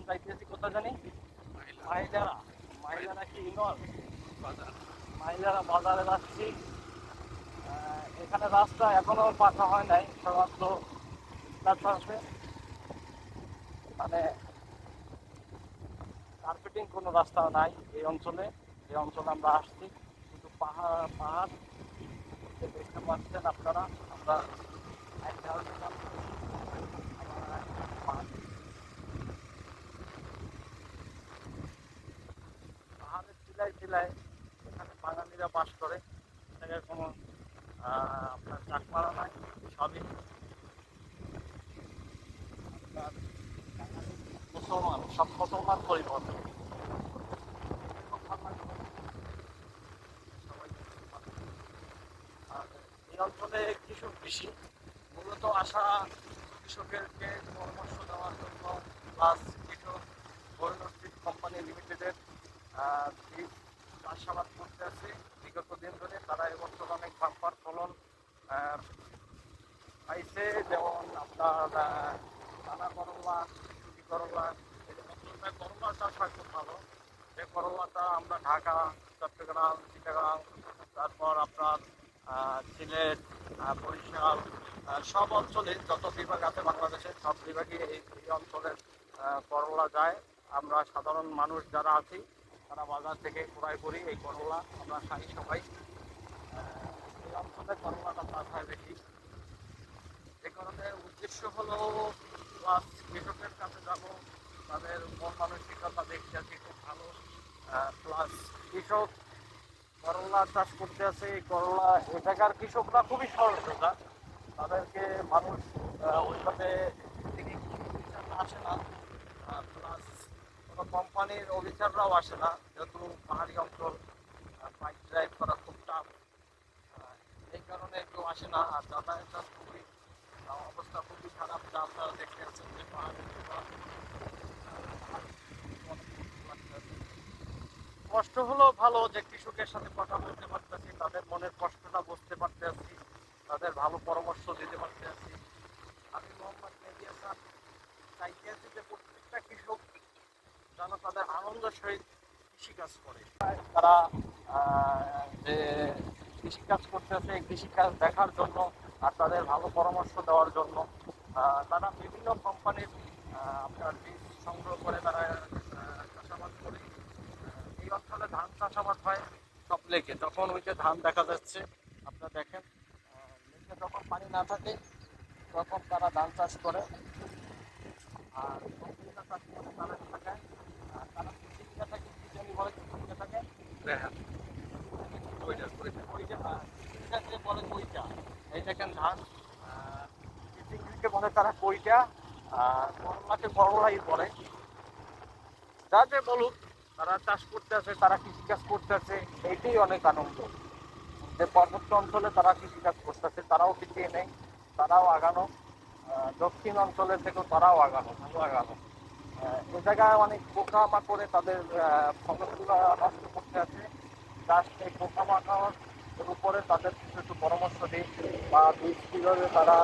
যাইতেছি কোথায় জানি, মাইলারা। মাইলারা কি ইনল বাজার। মাইলারা বাজারে যাচ্ছি। এখানে রাস্তা এখনো পাকা হয় নাই, শুধুমাত্র আছে, মানে কার্পেটিং কোনো রাস্তা নাই এই অঞ্চলে। যে অঞ্চলে আমরা আসছি শুধু পাহাড় পাহাড় দেখতে পাচ্ছেন আপনারা। আমরা পাহাড়ের টিলায় টিলায় এখানে বাঙালিরা বাস করে। এখানে কোনো আপনার চাকমারা নাই, সবই আপনার মুসলমান, সব মুসলমান পরিবার। আর এই অঞ্চলে কৃষক বেশি, মূলত আশা কৃষকেরকে পরামর্শ দেওয়ার জন্য, প্লাস কৃষক পরিণতি কোম্পানি লিমিটেডের বীজ চাষাবাদ করতে আছে বিগত দিন ধরে। তারা এবছর অনেক বাম্পার ফলন পাইছে, যেমন আপনার দানা করলা, সুতি করলা। এই করলা চাষ হয় খুব ভালো। যে করলাটা আমরা ঢাকা, চট্টগ্রাম, চিটাগাং, তারপর আপনার সিলেট, বরিশাল, সব অঞ্চলে যত বিভাগ আছে বাংলাদেশের সব বিভাগে এই অঞ্চলের করলা যায়। আমরা সাধারণ মানুষ যারা আছি তারা বাজার থেকে ক্রয় করি এই করলা, আমরা খাই সবাই। এই অঞ্চলে করলাটা চাষ হয় বেশি। এ কারণে উদ্দেশ্য হলো প্লাস কৃষকের কাছে যাব, তাদের মন মানসিকতা দেখতে আছি খুব ভালো। প্লাস কৃষক করলা চাষ করতে আছে, এই করলা এটাকার কৃষকরা খুবই সরল সোজা। তাদেরকে মানুষ ওইভাবে থেকে আসে না, প্লাস কোনো কোম্পানির অফিসাররাও আসে না, যেহেতু পাহাড়ি অঞ্চল, বাইক ড্রাইভ করা খুব টাফ। এই কারণে কেউ আসে না। আর যাতায়াতটা খুবই অবস্থা খুবই খারাপ, যা আপনারা দেখতে পাচ্ছেন যে পাহাড়ের কষ্ট হলো ভালো যে কৃষকের সাথে কথা বলতে পারতেছি, তাদের মনের কষ্টটা বুঝতে পারতেছি, তাদের ভালো পরামর্শ দিতে পারতেছি। আমি মোহাম্মদ মেহেদী হাসান চাইতে আছি যে প্রত্যেকটা কৃষক যেন তাদের আনন্দের সহিত কৃষিকাজ করে। তারা যে কৃষিকাজ করতেছে এই কৃষিকাজ দেখার জন্য আর তাদের ভালো পরামর্শ দেওয়ার জন্য তারা বিভিন্ন কোম্পানির আপনার বীজ সংগ্রহ করে তারা চাষাবাদ করে। এই অঞ্চলে ধান চাষাবাদ হয় সব লেকে, যখন ওই যে ধান দেখা যাচ্ছে আপনারা দেখেন, লেকে যখন পানি না থাকে তখন তারা ধান চাষ করে। আর কৃষিটা চাষ করে তারা থাকে, তারা কৃষিটা থাকে কি জানি বলে, কৃষিটা থাকে ওইটা যে বলে কইটা। এই দেখেন ধান, কৃষিকে বলে তারা কইটা, করলাকে করলাই বলে। যা যে বলুক, তারা চাষ করতে আছে, তারা কৃষিকাজ করতে আছে, এইটাই অনেক আনন্দ। যে পার্বত্য অঞ্চলে তারা কৃষিকাজ করতেছে, তারাও পিছিয়ে নেই, তারাও আগানো। দক্ষিণ অঞ্চলের থেকেও তারাও আগানো, ভালো আগানো। এ জায়গায় অনেক পোকামাকড়ে তাদের ফসলগুলো নষ্ট করতে আছে। জাস্ট এই পোকামাকড়ের উপরে তাদের কিছু একটু পরামর্শ দিই, বা বীজ কীভাবে তারা